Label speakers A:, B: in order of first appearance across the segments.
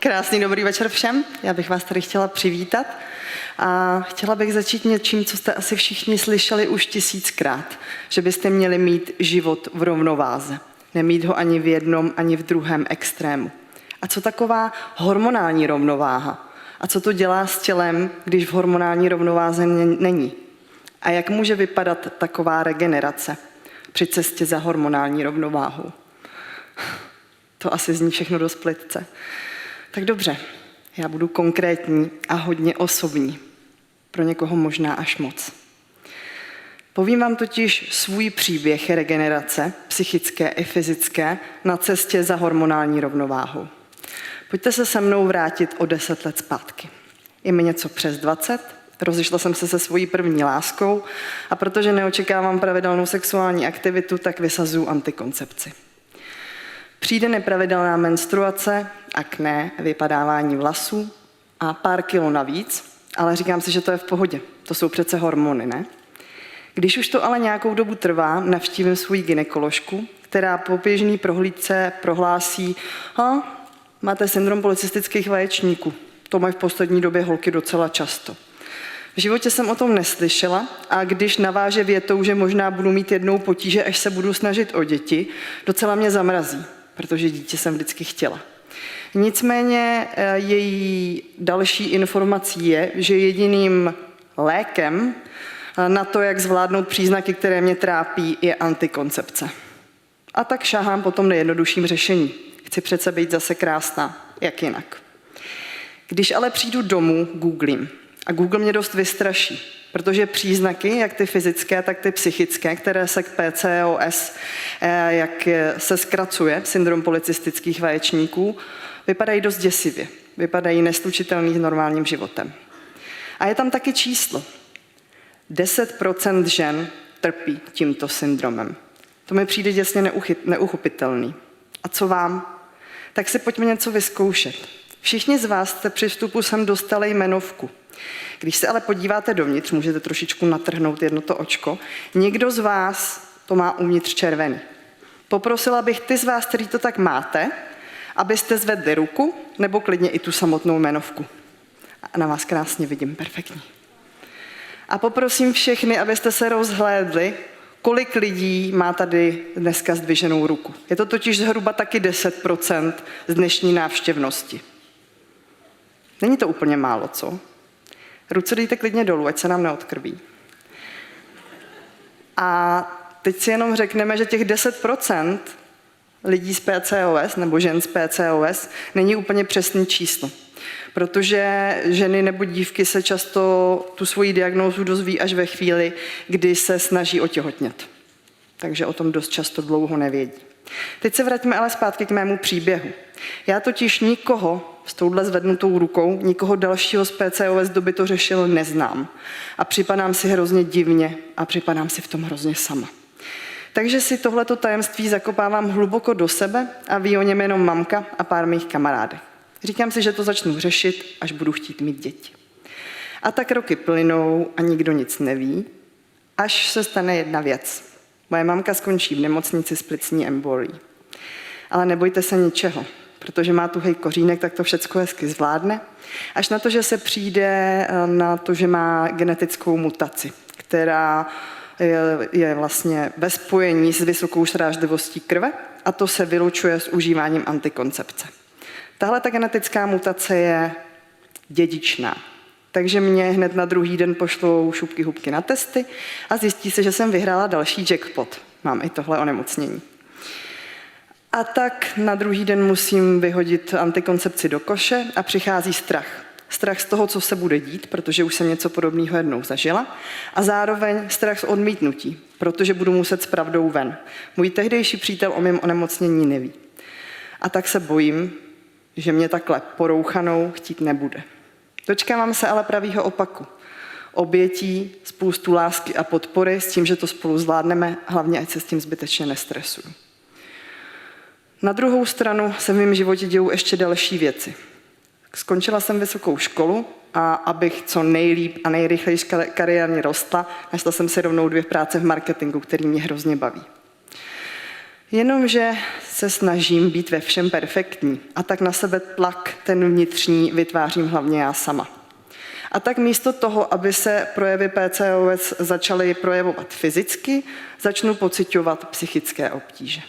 A: Krásný dobrý večer všem. Já bych vás tady chtěla přivítat a chtěla bych začít něčím, co jste asi všichni slyšeli už 1000krát, že byste měli mít život v rovnováze. Nemít ho ani v jednom, ani v druhém extrému. A co taková hormonální rovnováha? A co to dělá s tělem, když v hormonální rovnováze není? A jak může vypadat taková regenerace při cestě za hormonální rovnováhou? To asi zní všechno dost plytce. Tak dobře, já budu konkrétní a hodně osobní. Pro někoho možná až moc. Povím vám totiž svůj příběh regenerace, psychické i fyzické, na cestě za hormonální rovnováhou. Pojďte se se mnou vrátit o 10 let zpátky. Je mi něco přes 20, rozišla jsem se svojí první láskou a protože neočekávám pravidelnou sexuální aktivitu, tak vysazuju antikoncepci. Přijde nepravidelná menstruace, akné, vypadávání vlasů a pár kilo navíc, ale říkám si, že to je v pohodě. To jsou přece hormony, ne? Když už to ale nějakou dobu trvá, navštívím svou gynekoložku, která po běžné prohlídce prohlásí: máte syndrom polycystických vaječníků. To mají v poslední době holky docela často. V životě jsem o tom neslyšela a když naváže větou, že možná budu mít jednou potíže, až se budu snažit o děti, docela mě zamrazí, protože dítě jsem vždycky chtěla. Nicméně její další informací je, že jediným lékem na to, jak zvládnout příznaky, které mě trápí, je antikoncepce. A tak šahám po tom nejjednodušším řešení. Chci přece být zase krásná, jak jinak. Když ale přijdu domů, googlím. A Google mě dost vystraší, protože příznaky, jak ty fyzické, tak ty psychické, které se k PCOS, jak se zkracuje, syndrom polycystických vaječníků, vypadají dost děsivě. Vypadají neslučitelný s normálním životem. A je tam taky číslo. 10% žen trpí tímto syndromem. To mi přijde děsně neuchopitelný. A co vám? Tak si pojďme něco vyzkoušet. Všichni z vás jste při vstupu sem dostali jmenovku. Když se ale podíváte dovnitř, můžete trošičku natrhnout jedno to očko, někdo z vás to má uvnitř červený. Poprosila bych ty z vás, který to tak máte, abyste zvedli ruku, nebo klidně i tu samotnou jmenovku. A na vás krásně vidím, perfektní. A poprosím všechny, abyste se rozhlédli, kolik lidí má tady dneska zdviženou ruku. Je to totiž zhruba taky 10% z dnešní návštěvnosti. Není to úplně málo, co? Ruce dejte klidně dolů, ať se nám neodkrví. A teď si jenom řekneme, že těch 10% lidí z PCOS nebo žen z PCOS není úplně přesný číslo. Protože ženy nebo dívky se často tu svoji diagnózu dozví až ve chvíli, kdy se snaží otěhotnět. Takže o tom dost často dlouho nevědí. Teď se vraťme ale zpátky k mému příběhu. Já totiž nikoho s touhle zvednutou rukou, nikoho dalšího z PCOS doby to řešil neznám. A připadám si hrozně divně a připadám si v tom hrozně sama. Takže si tohleto tajemství zakopávám hluboko do sebe a ví o něm jenom mamka a pár mých kamarádek. Říkám si, že to začnu řešit, až budu chtít mít děti. A tak roky plynou a nikdo nic neví, až se stane jedna věc. Moje mamka skončí v nemocnici s plicní embolií. Ale nebojte se ničeho, protože má tuhej kořínek, tak to všecko hezky zvládne. Až na to, že se přijde na to, že má genetickou mutaci, která je vlastně ve spojení s vysokou srážlivostí krve a to se vylučuje s užíváním antikoncepce. Tahle ta genetická mutace je dědičná. Takže mě hned na druhý den pošlou šupky hubky na testy a zjistí se, že jsem vyhrála další jackpot. Mám i tohle onemocnění. A tak na druhý den musím vyhodit antikoncepci do koše a přichází strach. Strach z toho, co se bude dít, protože už jsem něco podobného jednou zažila. A zároveň strach z odmítnutí, protože budu muset s pravdou ven. Můj tehdejší přítel o mém onemocnění neví. A tak se bojím, že mě takhle porouchanou chtít nebude. Dočkávám se ale pravýho opaku. Obětí, spoustu lásky a podpory s tím, že to spolu zvládneme, hlavně ať se s tím zbytečně nestresuju. Na druhou stranu se v mém životě dějou ještě další věci. Skončila jsem vysokou školu a abych co nejlíp a nejrychleji kariérně rostla, našla jsem si rovnou 2 práce v marketingu, který mě hrozně baví. Jenomže se snažím být ve všem perfektní a tak na sebe tlak ten vnitřní vytvářím hlavně já sama. A tak místo toho, aby se projevy PCOS začaly projevovat fyzicky, začnu pociťovat psychické obtíže.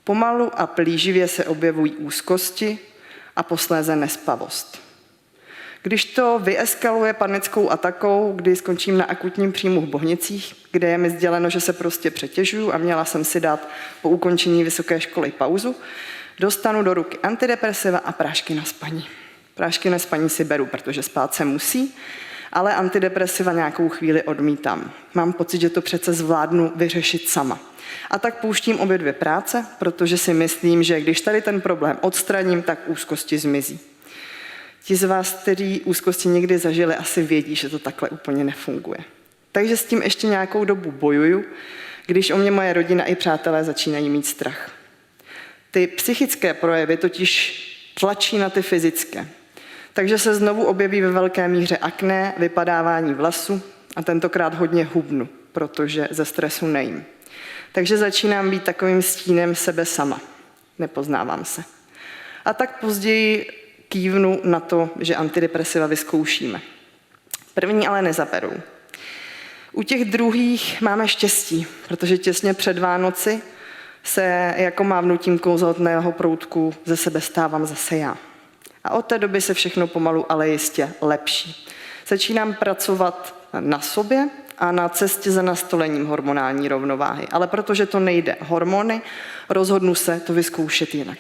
A: Pomalu a plíživě se objevují úzkosti a posléze nespavost. Když to vyeskaluje panickou atakou, kdy skončím na akutním příjmu v Bohnicích, kde je mi sděleno, že se prostě přetěžuju a měla jsem si dát po ukončení vysoké školy pauzu, dostanu do ruky antidepresiva a prášky na spaní. Prášky na spaní si beru, protože spát se musí, ale antidepresiva nějakou chvíli odmítám. Mám pocit, že to přece zvládnu vyřešit sama. A tak pouštím obě dvě práce, protože si myslím, že když tady ten problém odstraním, tak úzkosti zmizí. Ti z vás, kteří úzkosti někdy zažili, asi vědí, že to takhle úplně nefunguje. Takže s tím ještě nějakou dobu bojuju, když o mě moje rodina i přátelé začínají mít strach. Ty psychické projevy totiž tlačí na ty fyzické. Takže se znovu objeví ve velké míře akné, vypadávání vlasu a tentokrát hodně hubnu, protože ze stresu nejím. Takže začínám být takovým stínem sebe sama. Nepoznávám se. A tak později kývnu na to, že antidepresiva vyzkoušíme. První ale nezaberou. U těch druhých máme štěstí, protože těsně před Vánoci se jako mávnutím kouzelného proutku ze sebe stávám zase já. A od té doby se všechno pomalu, ale jistě lepší. Začínám pracovat na sobě a na cestě za nastolením hormonální rovnováhy. Ale protože to nejde hormony, rozhodnu se to vyzkoušet jinak.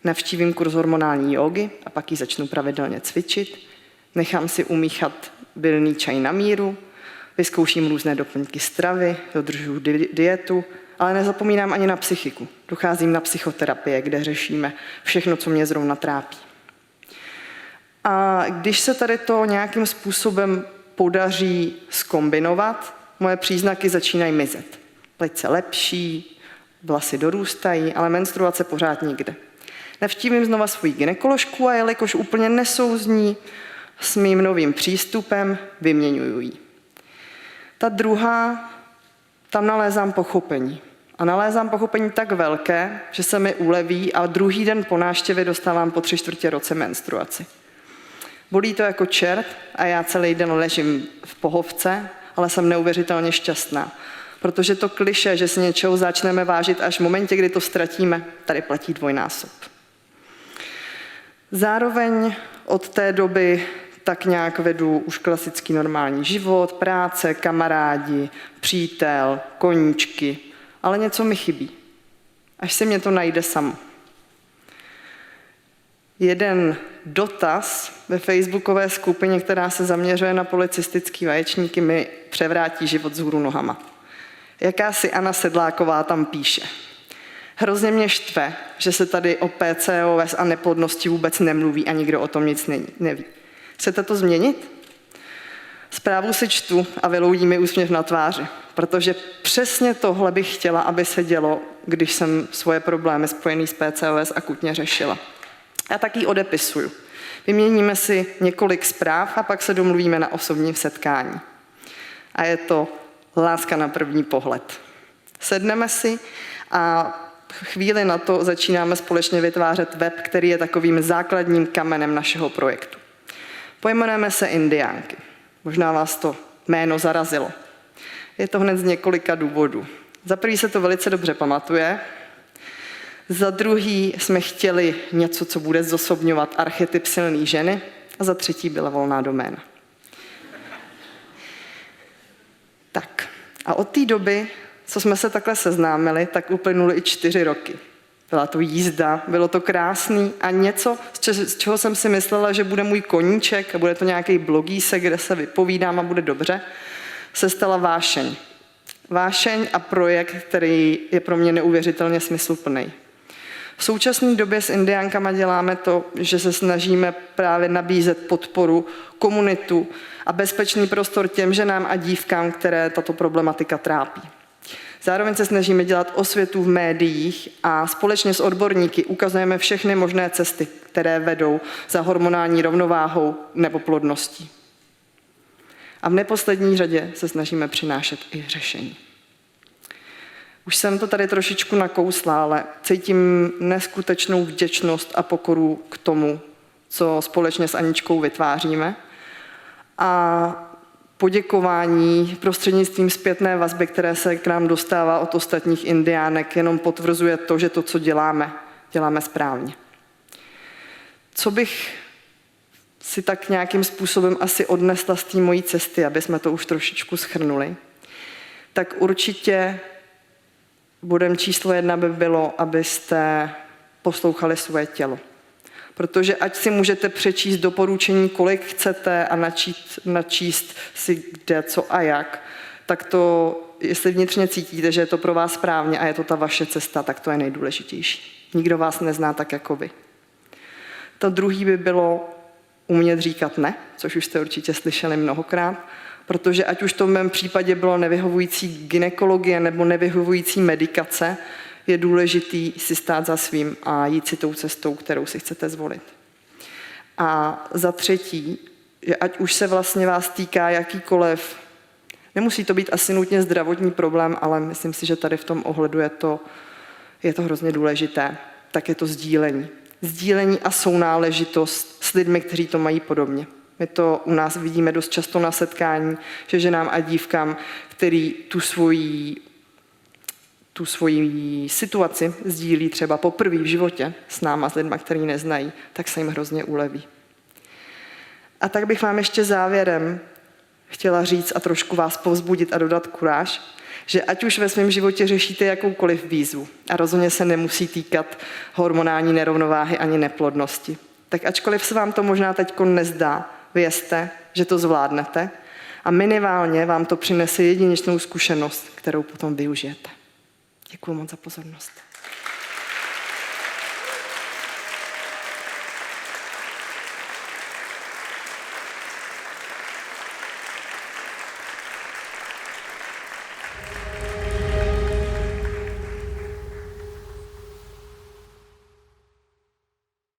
A: Navštívím kurz hormonální jógy a pak ji začnu pravidelně cvičit. Nechám si umíchat bylný čaj na míru, vyzkouším různé doplňky stravy, dodržuji dietu, ale nezapomínám ani na psychiku. Docházím na psychoterapie, kde řešíme všechno, co mě zrovna trápí. A když se tady to nějakým způsobem podaří zkombinovat, moje příznaky začínají mizet. Pleť se lepší, vlasy dorůstají, ale menstruace pořád nikde. Navštívím znova svoji gynekoložku a jelikož úplně nesouzní s mým novým přístupem, vyměňuju ji. Ta druhá, tam nalézám pochopení. A nalézám pochopení tak velké, že se mi uleví a druhý den po návštěvě dostávám po 3/4 roce menstruaci. Bolí to jako čert a já celý den ležím v pohovce, ale jsem neuvěřitelně šťastná. Protože to klišé, že si něčeho začneme vážit až v momentě, kdy to ztratíme, tady platí dvojnásob. Zároveň od té doby tak nějak vedu už klasický normální život, práce, kamarádi, přítel, koníčky, ale něco mi chybí. Až se mě to najde samo. Jeden dotaz ve facebookové skupině, která se zaměřuje na policistický vaječníky, mi převrátí život vzhůru nohama. Jakási Anna Sedláková tam píše. Hrozně mě štve, že se tady o PCOS a neplodnosti vůbec nemluví a nikdo o tom nic neví. Chcete to změnit? Zprávu si čtu a vyloudí mi úsměv na tváři, protože přesně tohle bych chtěla, aby se dělo, když jsem svoje problémy spojené s PCOS akutně řešila. Já tak ji odepisuju. Vyměníme si několik zpráv a pak se domluvíme na osobním setkání. A je to láska na první pohled. Sedneme si a chvíli na to začínáme společně vytvářet web, který je takovým základním kamenem našeho projektu. Pojmenujeme se Indiánky. Možná vás to jméno zarazilo. Je to hned z několika důvodů. Za prvý se to velice dobře pamatuje, za druhý jsme chtěli něco, co bude zosobňovat archetyp silné ženy a za třetí byla volná doména. Tak a od té doby, co jsme se takhle seznámili, tak uplynuly i 4 roky. Byla to jízda, bylo to krásný a něco, z čeho jsem si myslela, že bude můj koníček a bude to nějaký blogísek, kde se vypovídám a bude dobře, se stala vášeň. Vášeň a projekt, který je pro mě neuvěřitelně smysluplný. V současné době s Indiánkama děláme to, že se snažíme právě nabízet podporu, komunitu a bezpečný prostor těm ženám a dívkám, které tato problematika trápí. Zároveň se snažíme dělat osvětu v médiích a společně s odborníky ukazujeme všechny možné cesty, které vedou za hormonální rovnováhou nebo plodností. A v neposlední řadě se snažíme přinášet i řešení. Už jsem to tady trošičku nakousla, ale cítím neskutečnou vděčnost a pokoru k tomu, co společně s Aničkou vytváříme. A poděkování prostřednictvím zpětné vazby, které se k nám dostává od ostatních indiánek, jenom potvrzuje to, že to, co děláme správně. Co bych si tak nějakým způsobem asi odnesla z té mojí cesty, aby jsme to už trošičku shrnuli, tak určitě bodem číslo 1 by bylo, abyste poslouchali svoje tělo. Protože ať si můžete přečíst doporučení, kolik chcete a načíst si kde, co a jak, tak to, jestli vnitřně cítíte, že je to pro vás správně a je to ta vaše cesta, tak to je nejdůležitější. Nikdo vás nezná tak jako vy. To druhý by bylo umět říkat ne, což už jste určitě slyšeli mnohokrát, protože ať už to v mém případě bylo nevyhovující gynekologie nebo nevyhovující medikace, je důležitý si stát za svým a jít si tou cestou, kterou si chcete zvolit. A za třetí, že ať už se vlastně vás týká jakýkoliv, nemusí to být asi nutně zdravotní problém, ale myslím si, že tady v tom ohledu je to hrozně důležité, tak je to sdílení. Sdílení a sounáležitost s lidmi, kteří to mají podobně. My to u nás vidíme dost často na setkání, že ženám a dívkám, který tu svoji situaci sdílí třeba poprvé v životě s náma, s lidmi, který neznají, tak se jim hrozně uleví. A tak bych vám ještě závěrem chtěla říct a trošku vás povzbudit a dodat kuráž, že ať už ve svém životě řešíte jakoukoliv výzvu a rozhodně se nemusí týkat hormonální nerovnováhy ani neplodnosti, tak ačkoliv se vám to možná teďko nezdá, vězte, že to zvládnete a minimálně vám to přinese jedinečnou zkušenost, kterou potom využijete. Děkuji moc za pozornost.